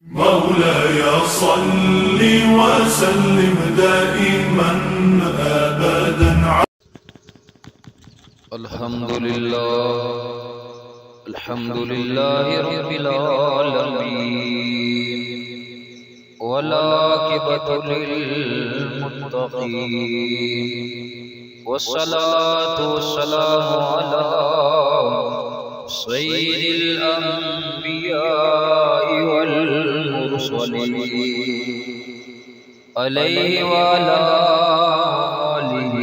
مولاي صل وسلم دائما أبدا. الحمد لله رب العالمين والعاقبة للمتقين والصلاة والسلام على سيد الأنبياء والمرسلين عليه وعلى آله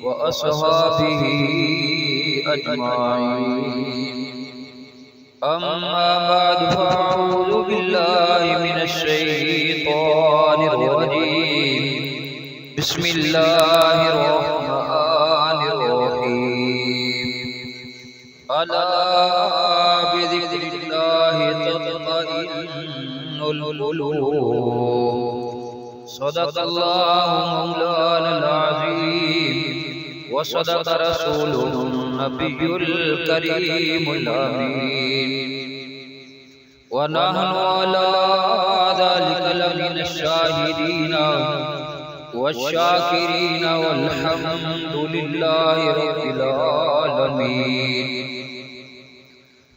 وأصحابه أجمعين. أما بعد فأعوذ بالله من الشيطان الرجيم. بسم الله الرحمن الرحيم. ألا بذكر الله تطمئن القلوب. صدق الله مولانا العظيم وصدق رسوله النبي الكريم الأمين. ونحن على ذلك لمن الشاهدين والشاكرين والحمد لله رب العالمين.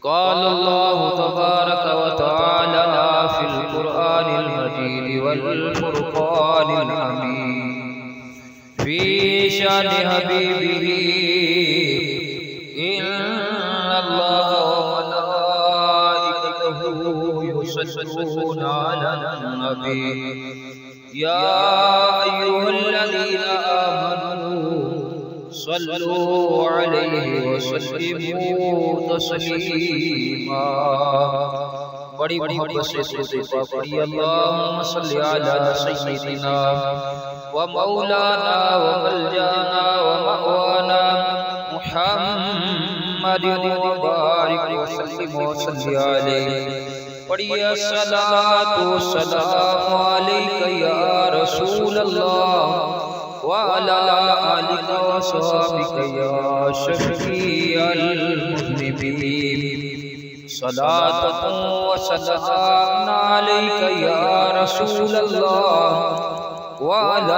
قال الله تبارك وتعالى في القرآن المجيد والفرقان الحميد في شان حبيبه. إن الله وملائكته يصلون على النبي يا أيها الذين آمنوا صلوا عليه وسلموا تسليما. بڑی محبت سے درود پڑھی. اللہم صلی علی سیدنا ومولانا وملجانا ومأوانا محمد وبارک وسلم وصلی علیہ. پڑھیے الصلاۃ والسلام علیک یا رسول اللہ وعلی آلک وصحبک یا شفیع المذنبین. صلاۃ وسلام علیک یا رسول اللہ وعلى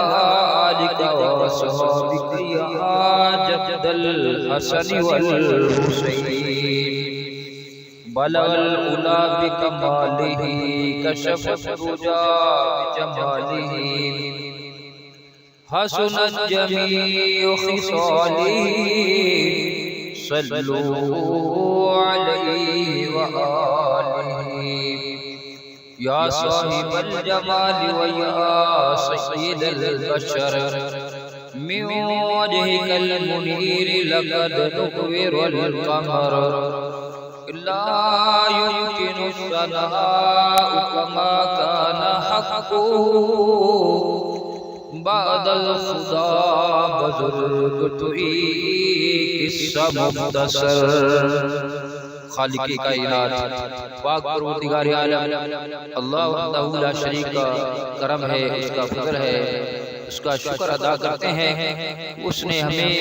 آلك وصحبك يا جد الحسن والحسين. بلغ العلا بكماله كشف الدجى بجماله حسنت جميع خصاله. صلوا عليه وآله یا صاحب الجمال ویا سید البشر. من وجهك المنیر لقد نور القمر. لا يمكن الثناء كما كان حقه بعد الخدا بزرگ توئی قصہ مختصر. خالق کائنات پاک پروردگار عالم اللہ وحدہ لا شریک کا کرم ہے، اس کا فضل ہے، اس کا شکر ادا کرتے ہیں. اس نے ہمیں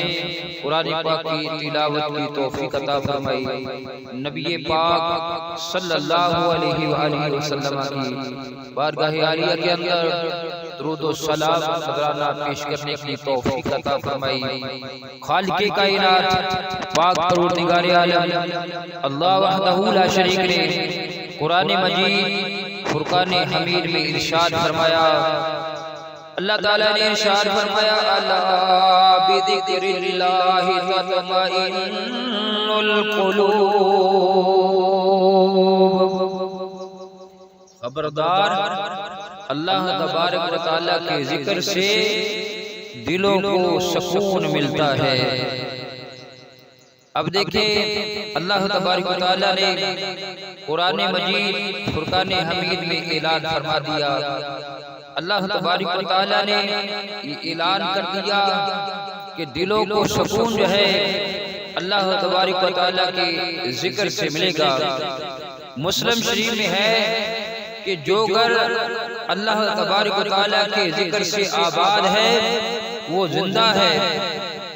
قرآن پاک کی تلاوت کی توفیق عطا فرمائی. نبی پاک صلی اللہ علیہ وآلہ وسلم کی بارگاہ عالیہ کے اندر درود و سلام نذرانہ پیش کرنے کی توفیق عطا فرمائی. خالق کائنات پاک پروردگار عالم اللہ وحدہ لا شریک نے قرآن مجید فرقان حمید میں ارشاد فرمایا. اللہ تعالیٰ نے ارشاد فرمایا الا بذکر اللہ تطمئن القلوب. خبردار اللہ تبارک و تعالیٰ کے ذکر سے دلوں کو سکون ملتا ہے. اب دیکھیں اللہ تبارک و تعالیٰ نے قرآن مجید فرقان حمید میں اعلان فرما دیا. اللہ تبارک و تعالیٰ نے یہ اعلان کر دیا کہ دلوں کو سکون جو ہے اللہ تبارک و تعالیٰ کے ذکر سے ملے گا. مسلم شریف میں ہے کہ جو گھر اللہ تبارک و تعالیٰ کے ذکر سے آباد ہے وہ زندہ ہے،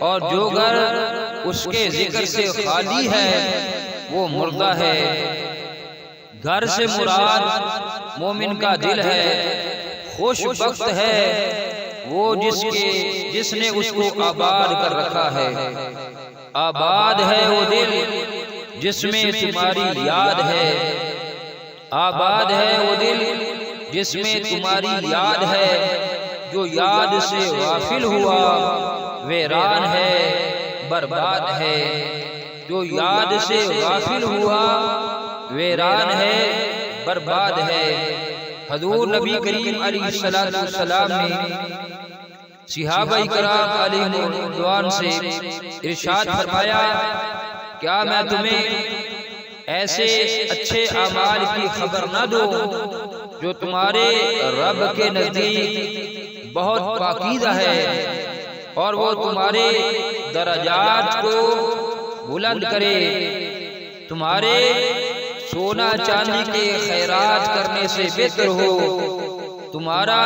اور جو گھر اس کے ذکر سے خالی ہے وہ مردہ ہے. گھر سے مراد مومن کا دل ہے، خوش بخت ہے وہ جس نے اس کو آباد کر رکھا ہے، آباد ہے وہ دل جس میں تمہاری یاد ہے، آباد ہے وہ دل جس میں تمہاری یاد ہے، جو یاد سے غافل ہوا ویران ہے برباد ہے، جو یاد سے غافل ہوا ویران ہے برباد ہے۔ حضور نبی کریم علیہ السلام نے صحابہ کرام علیہ رضوان سے ارشاد فرمایا، کیا میں تمہیں ایسے اچھے اعمال کی خبر نہ دوں جو تمہارے رب کے نزدیک بہت پاکیزہ ہے اور وہ تمہارے درجات کو بلند کرے، تمہارے سونا چاندی کے خیرات کرنے سے بہتر ہو، تمہارا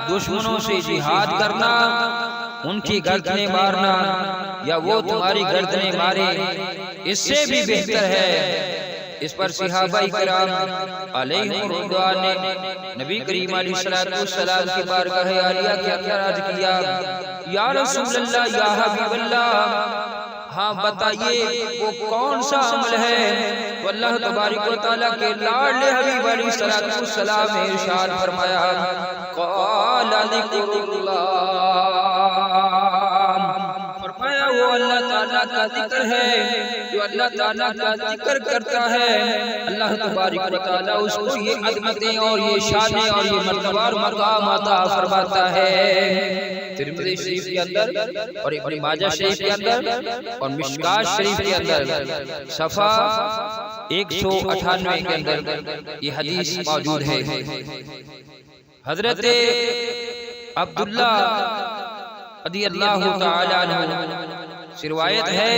دشمنوں سے جہاد کرنا، ان کی گردنیں مارنا یا وہ تمہاری گردنیں مارے، اس سے بھی بہتر ہے۔ اس پر صحابہ کرام علیہ رضوان نے نبی کریم علیہ السلام کی بارگاہ عالیہ کے اندر عرض کیا، یا رسول اللہ، یا حبیب اللہ، ہاں بتائیے وہ کون سا عمل ہے؟ تو اللہ تبارک و تعالیٰ کے لاڈلے حبیب علیہ السلام نے ارشاد فرمایا، قال ذکر اللہ، فرمایا وہ اللہ تعالیٰ کا ذکر ہے، جو اللہ تعالیٰ کا ذکر کرتا ہے اللہ تبارک و تعالیٰ اس کو یہ عظمتیں اور یہ شانیں اور یہ مرتبہ اور مقام عطا فرماتا ہے۔ ترمذی شریف کے اندر اور ابن ماجہ شریف کے اندر اور مشکات شریف کے اندر صفحہ 198 کے اندر یہ حدیث موجود ہے۔ حضرت عبداللہ رضی اللہ تعالی عنہ سے روایت ہے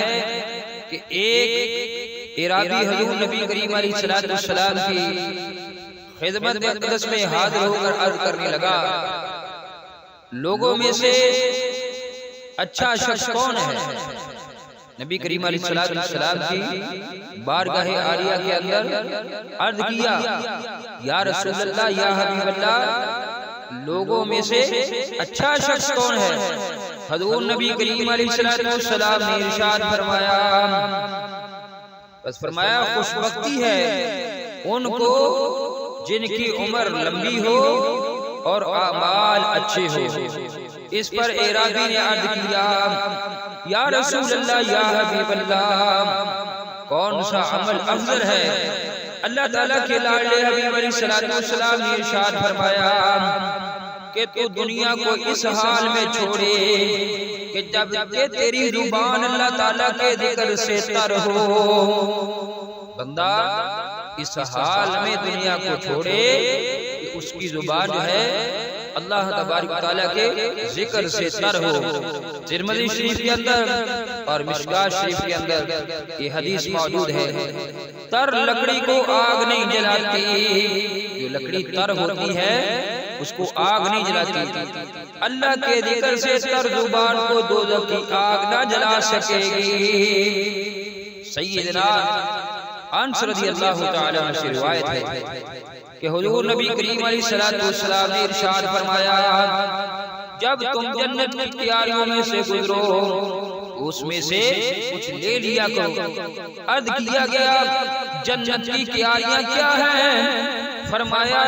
کہ ایک عرابی حضور نبی کریم علیہ السلام کی خدمت اقدس میں حاضر ہو کر عرض کرنے لگا، لوگوں میں سے اچھا شخص کون ہے؟ نبی کریم علیہ السلام کی بارگاہ عالیہ کے اندر عرض کیا، یا رسول اللہ، یا حبیب اللہ، لوگوں میں سے اچھا شخص کون ہے؟ حضور نبی کریم علیہ السلام نے ارشاد فرمایا، بس فرمایا خوش بختی ہے ان کو جن کی عمر لمبی ہو اور اعمال اچھے ہو۔ اس پر اعرابی نے عرض کیا، یا رسول اللہ، یا حبیب اللہ، کون سا عمل افضل ہے؟ اللہ تعالیٰ کے لاڈلے حبیب علیہ السلام نے ارشاد فرمایا کہ تو دنیا کو اس حال میں چھوڑے کہ جب کہ تیری زبان اللہ تعالیٰ کے ذکر سے تر ہو۔ بندہ اس حال میں دنیا کو چھوڑے کہ اس کی زبان جو ہے اللہ تبارک تعالیٰ کے ذکر سے تر ہو۔ ترمذی شریف کے اندر اور مشکات شریف کے اندر یہ حدیث موجود ہے۔ تر لکڑی کو آگ نہیں جلاتی، جو لکڑی تر ہوتی ہے اس کو آگ نہیں جلاتی، اللہ کے ذکر سے تر زبان کو دوزخ کی آگ نہ جلا سکے گی۔ سیدنا انس رضی اللہ تعالی عنہ سے روایت ہے کہ حضور نبی کریم علیہ السلام نے ارشاد فرمایا، جب تم جنت کی کیاریوں میں سے گزرو اس میں سے کچھ لے لیا کرو۔ عرض کیا گیا، جنت کی کیاریاں کیا ہیں؟ فرمایا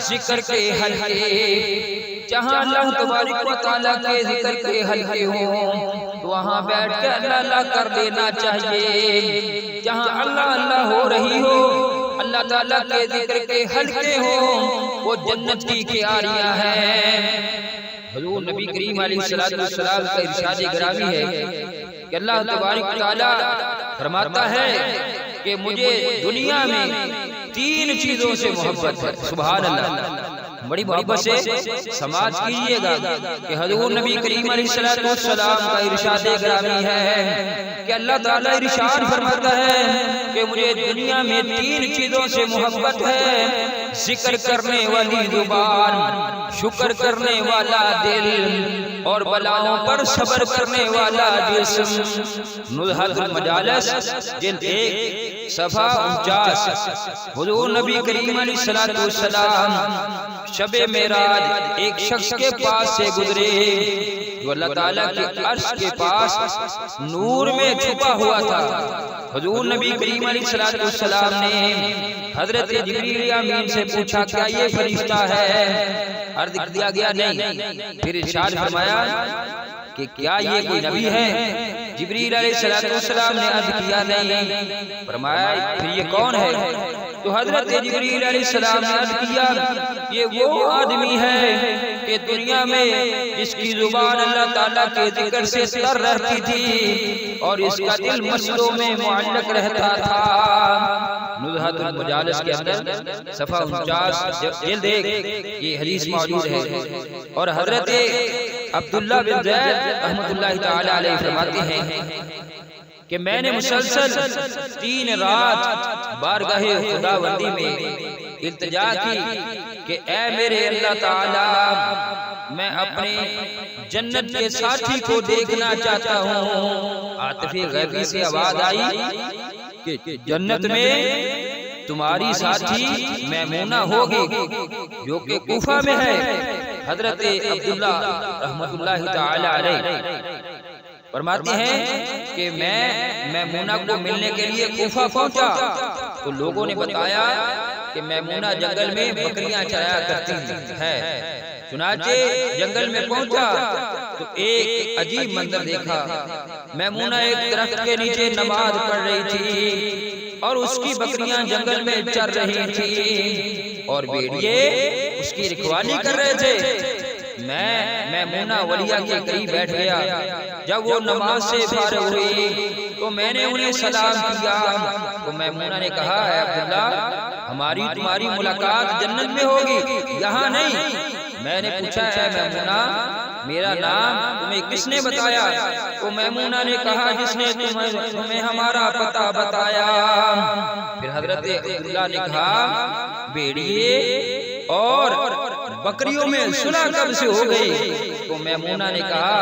ذکر کے حلقے، جہاں اللہ تبارک و تعالیٰ کے ذکر کے حلقے ہوں تو وہاں بیٹھ کے اللہ اللہ کر دینا چاہیے۔ جہاں اللہ اللہ ہو رہی ہو، اللہ تعالیٰ کے ذکر کے حلقے ہوں، وہ جنت کی کیاریاں ہیں۔ حضور نبی کریم علیہ السلام کا ارشاد گرامی ہے کہ اللہ تبارک و تعالیٰ فرماتا ہے کہ مجھے دنیا میں 3 چیزوں سے محبت ہے۔ سبحان اللہ، بڑی محبت سے سماعت کیجئے گا کہ حضور نبی کریم علیہ السلام کا ارشاد گرامی ہے کہ اللہ تعالیٰ ارشاد فرماتا ہے کہ مجھے دنیا میں 3 چیزوں سے محبت ہے، ذکر کرنے والی زبان، شکر کرنے والا دل اور بلاؤں پر صبر کرنے والا جسم۔ نزہۃ المجالس جلد 1 صفحہ 49 حضور نبی کریم علیہ الصلوۃ والسلام شب معراج ایک شخص کے پاس سے گزرے جو اللہ تعالیٰ کے عرش کے پاس نور میں چھپا ہوا تھا۔ حضور نبی کریم علیہ الصلوۃ والسلام نے حضرت جبریل امین سے پوچھا کیا یہ فرشتہ ہے؟ عرض کیا گیا نہیں۔ پھر ارشاد فرمایا کہ کیا یہ کوئی نبی ہے؟ جبریل علیہ السلام نے عرض کیا نہیں۔ فرمایا پھر یہ کون ہے؟ تو حضرت جبریل علیہ السلام نے عرض کیا یہ وہ آدمی ہے کہ دنیا میں جس کی زبان اللہ تعالیٰ کے ذکر سے تر رہتی تھی اور اس کا دل مسجدوں میں معلق رہتا تھا۔ نزہۃ المجالس کے اندر صفحہ 49 جلد 1 یہ حدیث موجود ہے۔ اور حضرت عبداللہ بن زید رحمۃ اللہ تعالی علیہ فرماتے ہیں کہ میں نے مسلسل 3 رات بارگاہ خداوندی میں التجا کی کہ اے میرے اللہ تعالی میں اپنے جنت کے ساتھی کو دیکھنا چاہتا ہوں۔ عاطفی غیبی سے آواز آئی کہ جنت میں تمہاری ساتھی میمونہ ہوگی جو کہ کوفہ میں ہے۔ حضرت عبداللہ رحمۃ اللہ تعالی علیہ فرماتے ہیں کہ میں میمونہ کو ملنے کے لیے کوفہ پہنچا تو لوگوں نے بتایا کہ میمونہ جنگل میں بکریاں چرایا کرتی ہے۔ چنانچہ جنگل میں پہنچا تو ایک عجیب منظر دیکھا۔ میمونہ ایک درخت کے نیچے نماز پڑھ رہی تھی اور اس کی بکریاں جنگل میں چر رہی تھی اور بھیڑیے اس کی رکھوالی کر رہے تھے۔ میں میمونہ ولیہ کے قریب بیٹھ گیا۔ جب وہ نماز سے فارغ ہوئی تو میں نے انہیں سلام کیا تو میمونہ نے کہا اے عبداللہ ہماری تمہاری ملاقات جنت میں ہوگی یہاں نہیں۔ میں نے پوچھا اے میمونہ میرا نام تمہیں کس نے بتایا؟ تو میمونہ نے کہا جس نے تمہیں ہمارا پتہ بتایا۔ پھر حضرت عبداللہ نے کہا بھیڑیے اور بکریوں میں صلح کب سے ہو گئی؟ تو میمونہ نے کہا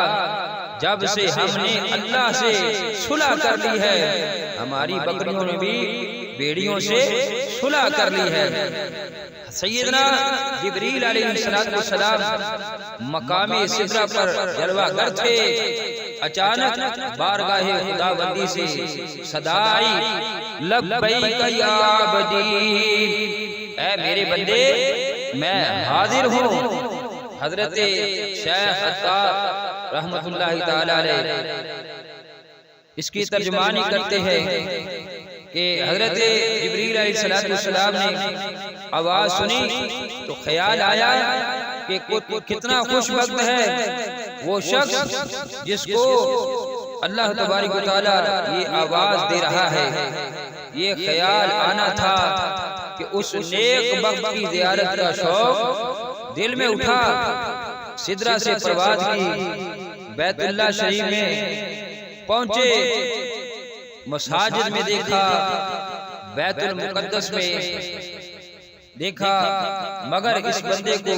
جب سے ہم نے اللہ سے صلح کر لی ہے ہماری بکریوں نے بھی بھیڑیوں سے صلح کر لی ہے۔ سیدنا جبریل علیہ السلام مقام سدرہ پر جلوہ گر تھے۔ اچانک بارگاہ خداوندی سے صدا آئی لبیک یا عبدی، اے میرے بندے میں حاضر ہوں۔ حضرت شیخ عطار رحمت اللہ تعالی علیہ اس کی ترجمانی کرتے ہیں کہ حضرت جبریل علیہ السلام نے آواز سنی تو خیال آیا کہ کتنا خوش وقت ہے وہ شخص جس کو اللہ تبارک و تعالی یہ آواز دے رہا ہے۔ یہ خیال آنا تھا کہ اس نیک وقت کی زیارت کا شوق دل میں اٹھا۔ سدرہ سے پرواز کی، بیت اللہ شریف میں پہنچے، مساجد میں دیکھا، بیت المقدس میں دیکھا، مگر اس بندے کو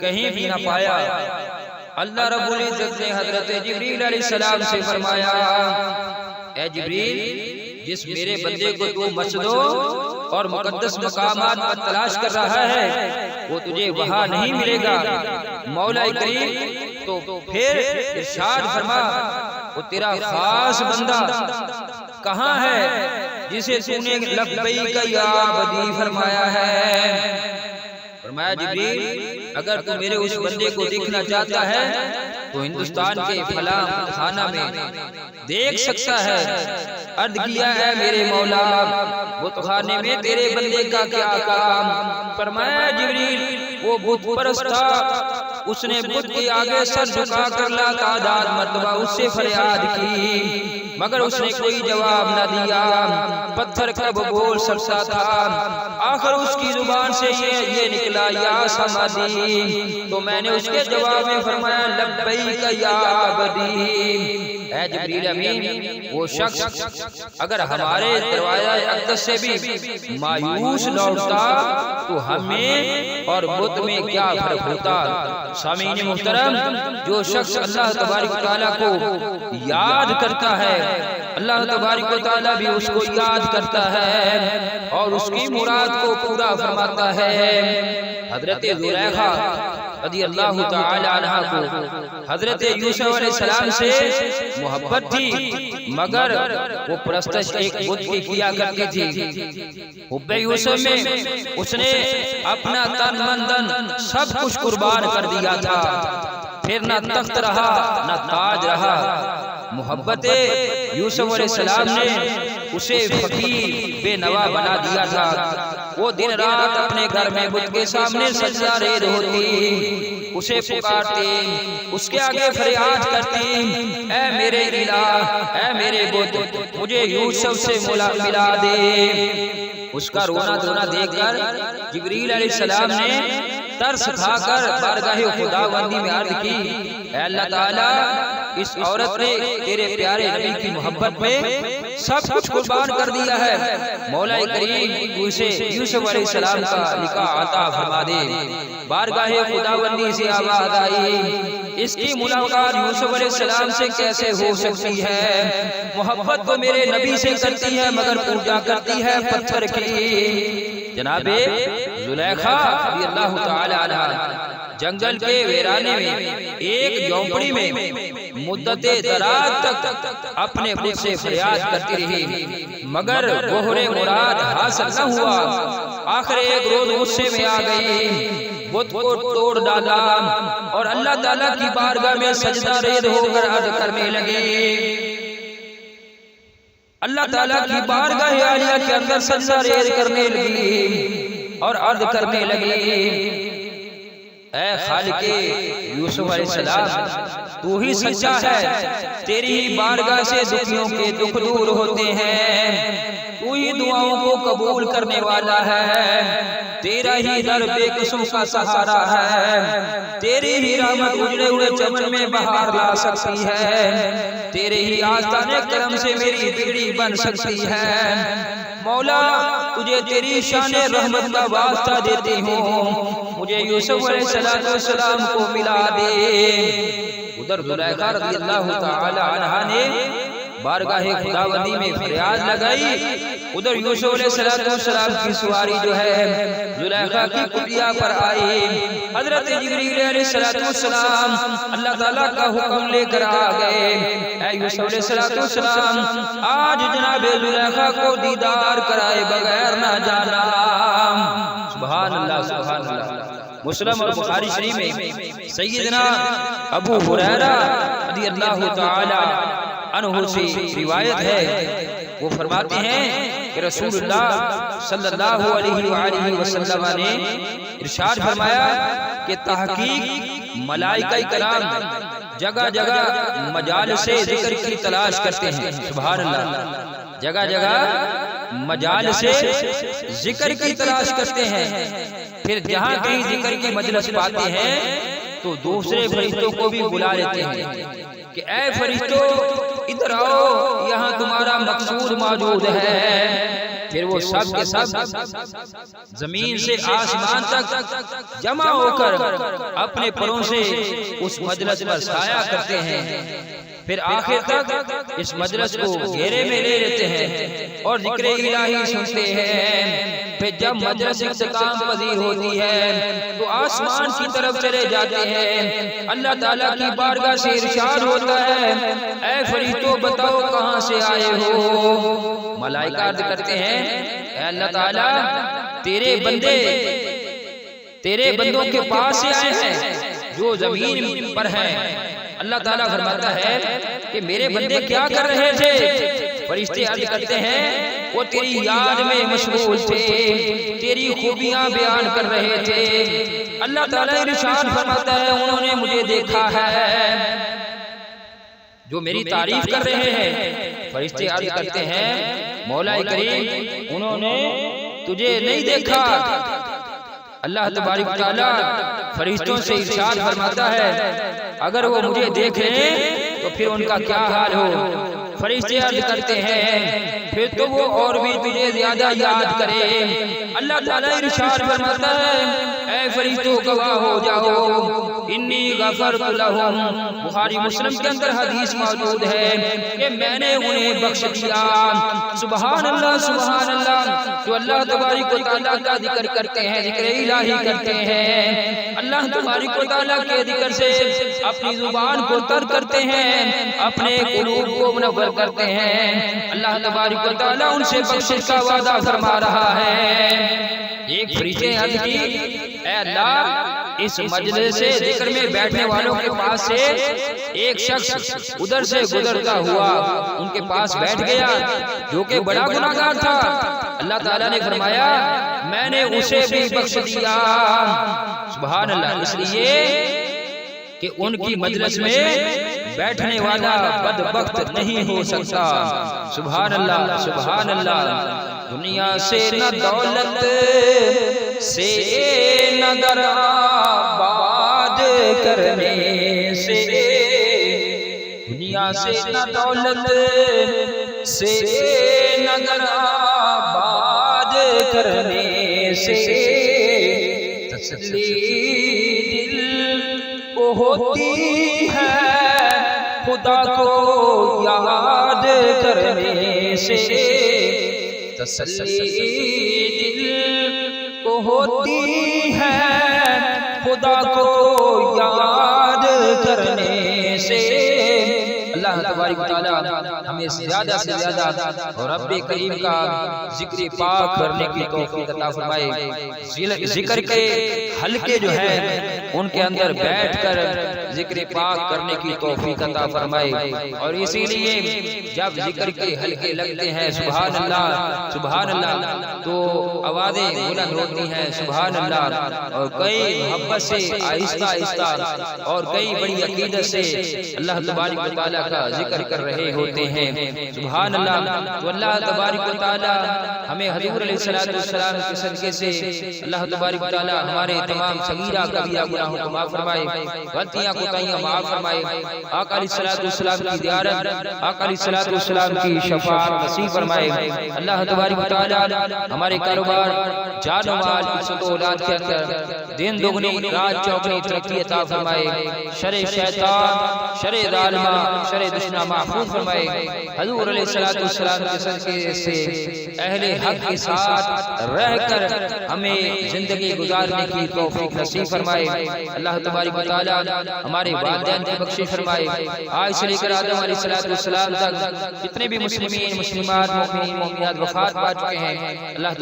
کہیں بھی نہ پایا۔ اللہ رب العزت نے حضرت جبریل علیہ السلام سے فرمایا اے جبریل جس میرے بندے کو تو مسجدوں اور مقدس مقامات پر تلاش کر رہا ہے وہ تجھے وہاں نہیں ملے گا۔ مولا کریم تو پھر ارشاد فرما وہ تیرا خاص بندہ کہاں ہے جسے تو نے لبیک یا عبدی فرمایا ہے؟ فرمایا جبریل اگر تو میرے اس بندے کو دیکھنا چاہتا ہے تو ہندوستان کے فلاں خانہ میں دیکھ سکتا ہے۔ عرض کیا ہے میرے مولا بت خانے میں تیرے بندے کا کیا کام؟ فرمایا جبریل وہ بت پرست تھا، اس نے بت کے آگے سر جھکا کر لا تعداد مرتبہ اس سے فریاد کی مگر اس نے کوئی جواب نہ دیا۔ پتھر کب بول سکتا تھا؟ آخر اس کی زبان سے یہ نکلا یا سمادی، تو میں نے اس کے جواب میں فرمایا لبیک یا عبدی۔ اے جبریل امین وہ شخص اگر ہمارے دروازہ اقدس سے بھی مایوس لوٹتا تو ہمیں اور بت میں کیا فرق ہوتا؟ سامعین محترم جو شخص اللہ تبارک و تعالیٰ کو یاد کرتا ہے اللہ تبارک و تعالیٰ بھی اس کو یاد کرتا ہے اور اس کی مراد کو پورا فرماتا ہے۔ حضرت زلیخا رضی اللہ تعالی عنہ کو حضرت یوسف علیہ السلام سے محبت تھی، مگر وہ پرستش ایک بت کی کیا کرتی تھی۔ حب یوسف میں اس نے اپنا تن من دن سب کچھ قربان کر دیا تھا، پھر نہ تخت رہا نہ تاج رہا۔ محبت یوسف علیہ السلام نے اسے فقیر بے نوا بنا دیا تھا۔ وہ دن رات اپنے گھر میں بت کے سامنے سجدہ ریز ہوتی، اسے پکارتی، اس کے آگے فریاد کرتی، اے میرے الہ، اے میرے بت، مجھے یوسف سے ملا دے۔ اس کا رونا دھونا دیکھ کر جبریل علیہ السلام نے ترس کھا کر بارگاہ خداوندی میں عرض کی، اے اللہ تعالیٰ، اس عورت نے تیرے پیارے نبی کی محبت میں سب کچھ قربان کر دیا ہے، مولا کریم اسے یوسف علیہ السلام کا نکاح عطا فرما دے۔ بارگاہ خداوندی سے آواز آئی، اس کی ملاقات یوسف علیہ السلام سے کیسے ہو سکتی ہے؟ محبت تو میرے نبی سے کرتی ہے مگر پوجا کرتی ہے پتھر کی۔ جناب زلیخا رضی اللہ تعالی عنہ جنگل کے ویرانے میں ایک جھونپڑی میں مدت دراز تک اپنے بت سے فریاد کرتی رہی، مگر گوہر مراد حاصل نہ ہوا۔ آخر ایک روز غصے میں آ گئی، بت کو توڑ ڈالا اور اللہ تعالیٰ کی بارگاہ میں سجدہ ریز ہو کر عرض کرنے لگی۔ اللہ تعالیٰ کی بارگاہ عالیہ کے اندر سجدہ ریز کرنے لگی اور عرض کرنے لگی، اے خالق یوسف علیہ السلام، تو ہی سچا ہے، تیری ہی بارگاہ سے دکھیوں کے دکھ دور ہوتے ہیں، تو ہی دعاؤں کو قبول کرنے والا ہے، تیرا ہی در بے قصوں کا سہارا ہے، تیری ہی رحمت اجڑے ہوئے چمن میں بہار لا سکتی ہے، تیرے ہی آستانے کرم سے میری بگڑی بن سکتی ہے۔ مولا، تجھے تیری شان رحمت کا واسطہ دیتی ہوں، مجھے یوسف علیہ السلام کو ملا دے۔ ادھر زلیخا رضی اللہ تعالی عنہ نے بارگاہ خداوندی میں فریاد لگائی، ادھر یوسف علیہ السلام کی سواری جو ہے زلیخا کی کٹیا پر آئی۔ حضرت جبریل علیہ السلام اللہ تعالیٰ کا حکم لے کر آ گئے، اے یوسف علیہ السلام، آج جناب زلیخا کو دیدار کرائے بغیر نہ جانا۔ سبحان اللہ، سبحان اللہ۔ مسلم اور بخاری شریف میں سیدنا ابو ہریرہ رضی اللہ تعالی عنہ سے روایت ہے، وہ فرماتے ہیں کہ رسول اللہ صلی اللہ علیہ وآلہ وسلم نے ارشاد فرمایا کہ تحقیق ملائکہ کرام جگہ جگہ مجالس ذکر کی تلاش کرتے ہیں۔ سبحان اللہ، جگہ جگہ مجالس ذکر کی تلاش کرتے ہیں، پھر جہاں کہیں ذکر کی مجلس پاتے ہیں تو دوسرے فرشتوں کو بھی بلا لیتے ہیں کہ اے فرشتوں ادھر آؤ، یہاں تمہارا مقصود موجود ہے۔ پھر وہ سب کے سب زمین سے آسمان تک جمع ہو کر اپنے پروں سے اس مجلس پر سایہ کرتے ہیں، پھر آخر تک اس مجلس کو گھیرے میں لے لیتے ہیں اور ذکر الہی سنتے ہیں۔ پھر جب مجلس اختتام پذیر ہوتی ہے تو آسمان کی طرف چلے جاتے ہیں، اللہ تعالیٰ کی بارگاہ سے ارشاد ہوتا ہے، اے فرشتوں بتاؤ کہاں سے آئے ہو؟ ملائکہ عرض کرتے ہیں، اے اللہ تعالیٰ، تیرے بندوں کے پاس سے آئے ہیں جو زمین پر ہیں۔ اللہ تعالیٰ فرماتا ہے کہ میرے بندے کیا کر رہے تھے؟ فرشتے عرض کرتے ہیں، وہ تیری یاد میں مشغول تھے، تیری خوبیاں بیان کر رہے تھے۔ اللہ تعالیٰ ارشاد فرماتا ہے، انہوں نے مجھے دیکھا ہے جو میری تعریف کر رہے ہیں۔ فرشتے عرض کرتے ہیں، مولا کریم، انہوں نے تجھے نہیں دیکھا۔ اللہ تبارک تعالیٰ فرشتوں سے ارشاد فرماتا ہے، اگر وہ مجھے دیکھ لیں تو پھر ان کا کیا حال ہو۔ فرشتے عرض کرتے ہیں پھر تو وہ اور بھی تجھے زیادہ یاد کرے۔ اللہ تعالیٰ ارشاد فرماتا ہے اے فرشتوں گواہ ہو جاؤ انی غفرت لہم۔ بخاری مسلم کے اندر حدیث موجود ہے کہ میں نے انہیں بخش دیا۔ سبحان اللہ سبحان اللہ۔ جو اللہ تبارک و تعالیٰ کا ذکر کرتے ہیں، ذکر الہی کرتے ہیں، اللہ تبارک و تعالیٰ کے ذکر سے اپنی زبان کو تر کرتے ہیں، اپنے قلوب کو منور کرتے ہیں، اللہ تبارک و تعالیٰ ان سے بخشش کا وعدہ فرما رہا ہے۔ ایک فرشتے نے عرض کی اے اللہ اس مجلس سے ذکر میں بیٹھنے والوں کے پاس سے ایک شخص ادھر سے گزرتا ہوا ان کے پاس بیٹھ گیا جو کہ بڑا گناہگار تھا۔ اللہ تعالیٰ نے فرمایا میں نے اسے بھی بخش دیا۔ سبحان اللہ۔ اس لیے کہ ان کی مجلس میں بیٹھنے والا بدبخت نہیں ہو سکتا۔ سبحان اللہ سبحان اللہ۔ دنیا سے نہ دولت سے نہ در آباد کرنے سے، دنیا سے نہ دولت سے نہ در آباد کرنے سے، تسلی دل کو ہوتی ہے خدا کو یاد کرنے سے، تسلی دل کو ہوتی ہے خدا کو یاد کرنے سے۔ اللہ تبارک و تعالی ہمیں زیادہ سے زیادہ رب کریم کا ذکر پاک کرنے کی توفیق عطا فرمائے۔ ذکر کے حلقے جو ہیں ان کے اندر بیٹھ کر ذکر پاک کرنے کی توفیق عطا فرمائے، اور اسی لیے جب ذکر کے حلقے لگتے ہیں سبحان اللہ سبحان اللہ تو آوازیں بلند ہوتی ہیں سبحان اللہ، اور کئی محبت سے آہستہ آہستہ اور کئی بڑی عقیدت سے اللہ تبارک و تعالیٰ کا ذکر کر رہے ہوتے ہیں سبحان اللہ۔ تو اللہ تبارک و تعالیٰ ہمیں حضور علیہ السلام کے صدقے سے اللہ تبارک و تعالیٰ ہمارے تمام صغیرہ کبیرہ گناہوں کو معاف فرمائے، غلطیاں کوتاہیاں معاف فرمائے، آقا علیہ السلام کی زیارت، آقا علیہ السلام کی شفاعت نصیب فرمائے۔ اللہ تبارک و تعالیٰ ہمارے کاروبار جان و مال عزت و اولاد کے اندر دن دگنی رات چوگنی ترقی عطا فرمائے، شر شیطان شر ظالمہ شر دشمنہ محفوظ فرمائے۔ حضور علیہ السلام کے صدقے سے اہل حق کے ساتھ رہ کر ہمیں زندگی گزارنے کی توفیق نصیب فرمائے۔ اللہ تبارک و تعالیٰ ہمارے والدین کی بخشش فرمائے۔ آج سے لے کر آدم علیہ السلام تک جتنے بھی مسلمین مسلمات مومنین مومنات وفات پا چکے ہیں اللہ